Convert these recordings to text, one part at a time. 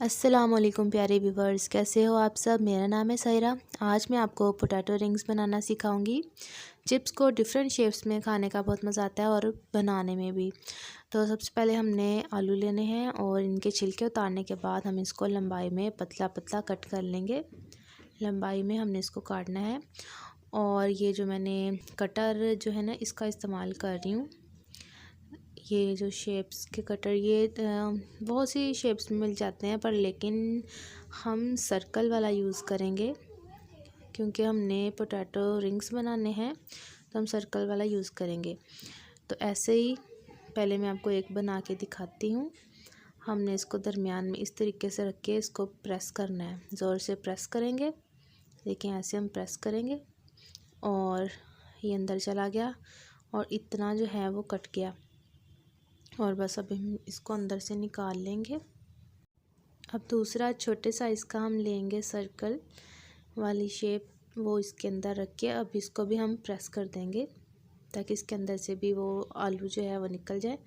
अस्सलाम वालेकुम प्यारे व्यूवर्स, कैसे हो आप सब। मेरा नाम है सायरा। आज मैं आपको पोटैटो रिंग्स बनाना सिखाऊंगी। चिप्स को डिफरेंट शेप्स में खाने का बहुत मज़ा आता है और बनाने में भी। तो सबसे पहले हमने आलू लेने हैं और इनके छिलके उतारने के बाद हम इसको लंबाई में पतला पतला कट कर लेंगे। लंबाई में हमने इसको काटना है। और ये जो मैंने कटर जो है ना, इसका इस्तेमाल कर रही हूँ। ये जो शेप्स के कटर, ये बहुत सी शेप्स में मिल जाते हैं, पर लेकिन हम सर्कल वाला यूज़ करेंगे क्योंकि हमने पोटैटो रिंग्स बनाने हैं, तो हम सर्कल वाला यूज़ करेंगे। तो ऐसे ही पहले मैं आपको एक बना के दिखाती हूँ। हमने इसको दरमियान में इस तरीके से रख के इसको प्रेस करना है, ज़ोर से प्रेस करेंगे। देखिए ऐसे हम प्रेस करेंगे और ये अंदर चला गया और इतना जो है वो कट गया। और बस अभी हम इसको अंदर से निकाल लेंगे। अब दूसरा छोटे साइज़ का हम लेंगे सर्कल वाली शेप, वो इसके अंदर रख के अब इसको भी हम प्रेस कर देंगे ताकि इसके अंदर से भी वो आलू जो है वो निकल जाए।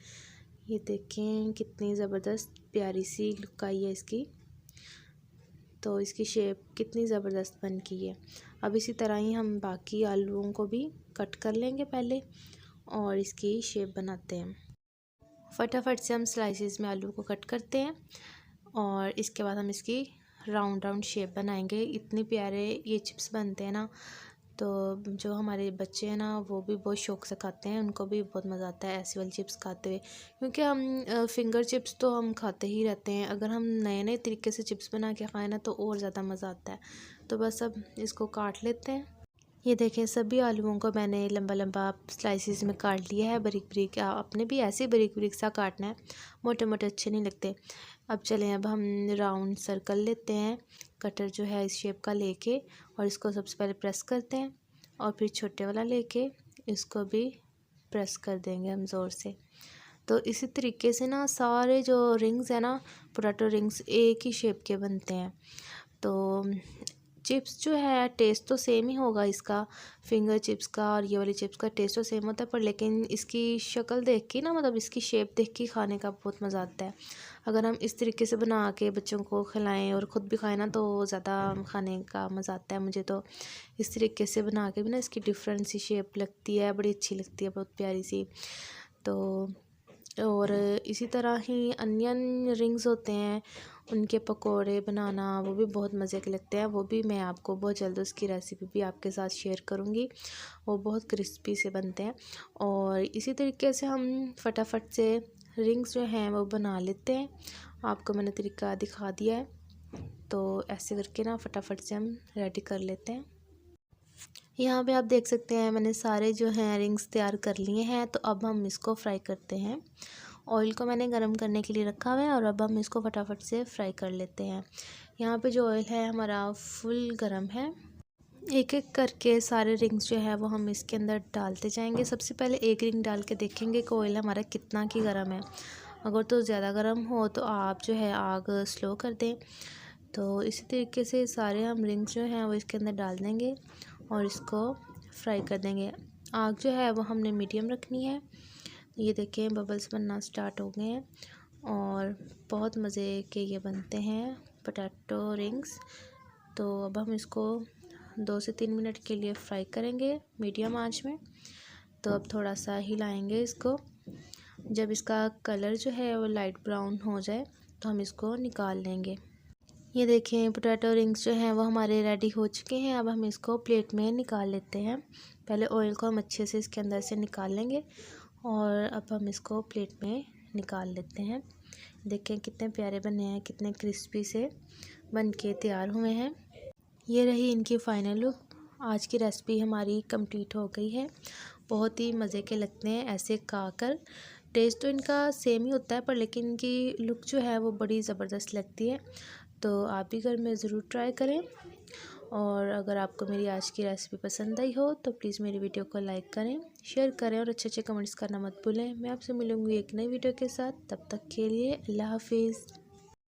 ये देखें कितनी ज़बरदस्त प्यारी सी लुक आई है इसकी। तो इसकी शेप कितनी ज़बरदस्त बन की है। अब इसी तरह ही हम बाकी आलूओं को भी कट कर लेंगे पहले और इसकी शेप बनाते हैं। फटाफट से हम स्लाइसेस में आलू को कट करते हैं और इसके बाद हम इसकी राउंड राउंड शेप बनाएंगे। इतने प्यारे ये चिप्स बनते हैं ना, तो जो हमारे बच्चे हैं ना वो भी बहुत शौक़ से खाते हैं। उनको भी बहुत मज़ा आता है ऐसी वाली चिप्स खाते हुए, क्योंकि हम फिंगर चिप्स तो हम खाते ही रहते हैं। अगर हम नए नए तरीके से चिप्स बना के खाएँ ना तो और ज़्यादा मज़ा आता है। तो बस अब इसको काट लेते हैं। ये देखें सभी आलूओं को मैंने लंबा लंबा स्लाइसिस में काट लिया है, बारीक बारीक। आपने भी ऐसे बारीक बारीक सा काटना है, मोटे मोटे अच्छे नहीं लगते। अब चलें, अब हम राउंड सर्कल लेते हैं, कटर जो है इस शेप का लेके, और इसको सबसे पहले प्रेस करते हैं और फिर छोटे वाला लेके इसको भी प्रेस कर देंगे हम ज़ोर से। तो इसी तरीके से ना सारे जो रिंग्स हैं ना, पोटैटो रिंग्स एक ही शेप के बनते हैं। तो चिप्स जो है टेस्ट तो सेम ही होगा इसका, फिंगर चिप्स का और ये वाली चिप्स का टेस्ट तो सेम होता है, पर लेकिन इसकी शक्ल देख के ना, मतलब इसकी शेप देख के खाने का बहुत मज़ा आता है। अगर हम इस तरीके से बना के बच्चों को खिलाएं और ख़ुद भी खाएं ना तो ज़्यादा खाने का मज़ा आता है। मुझे तो इस तरीके से बना के भी ना इसकी डिफरेंट सी शेप लगती है, बड़ी अच्छी लगती है, बहुत प्यारी सी। तो और इसी तरह ही अनियन रिंग्स होते हैं, उनके पकोड़े बनाना वो भी बहुत मज़े के लगते हैं। वो भी मैं आपको बहुत जल्द उसकी रेसिपी भी आपके साथ शेयर करूँगी। वो बहुत क्रिस्पी से बनते हैं। और इसी तरीके से हम फटाफट से रिंग्स जो हैं वो बना लेते हैं। आपको मैंने तरीका दिखा दिया है, तो ऐसे करके ना फटाफट से हम रेडी कर लेते हैं। यहाँ पे आप देख सकते हैं मैंने सारे जो हैं रिंग्स तैयार कर लिए हैं। तो अब हम इसको फ्राई करते हैं। ऑयल को मैंने गरम करने के लिए रखा हुआ है और अब हम इसको फटाफट से फ्राई कर लेते हैं। यहाँ पे जो ऑयल है हमारा फुल गरम है। एक एक करके सारे रिंग्स जो है वो हम इसके अंदर डालते जाएंगे। सबसे पहले एक रिंग डाल के देखेंगे कि ऑयल हमारा कितना की गर्म है। अगर तो ज़्यादा गर्म हो तो आप जो है आग स्लो कर दें। तो इसी तरीके से सारे हम रिंग्स जो हैं वो इसके अंदर डाल देंगे और इसको फ्राई कर देंगे। आग जो है वो हमने मीडियम रखनी है। ये देखें बबल्स बनना स्टार्ट हो गए हैं और बहुत मज़े के ये बनते हैं पोटैटो रिंग्स। तो अब हम इसको 2 से 3 मिनट के लिए फ्राई करेंगे मीडियम आंच में। तो अब थोड़ा सा हिलाएंगे इसको। जब इसका कलर जो है वो लाइट ब्राउन हो जाए तो हम इसको निकाल लेंगे। ये देखें पोटैटो रिंग्स जो हैं वो हमारे रेडी हो चुके हैं। अब हम इसको प्लेट में निकाल लेते हैं। पहले ऑयल को हम अच्छे से इसके अंदर से निकाल लेंगे और अब हम इसको प्लेट में निकाल लेते हैं। देखें कितने प्यारे बने हैं, कितने क्रिस्पी से बन के तैयार हुए हैं। ये रही इनकी फ़ाइनल लुक। आज की रेसिपी हमारी कंप्लीट हो गई है। बहुत ही मज़े के लगते हैं ऐसे खाकर। टेस्ट तो इनका सेम ही होता है, पर लेकिन इनकी लुक जो है वो बड़ी ज़बरदस्त लगती है। तो आप भी घर में ज़रूर ट्राई करें। और अगर आपको मेरी आज की रेसिपी पसंद आई हो तो प्लीज़ मेरी वीडियो को लाइक करें, शेयर करें और अच्छे अच्छे कमेंट्स करना मत भूलें। मैं आपसे मिलूँगी एक नई वीडियो के साथ। तब तक के लिए अल्लाह हाफिज़।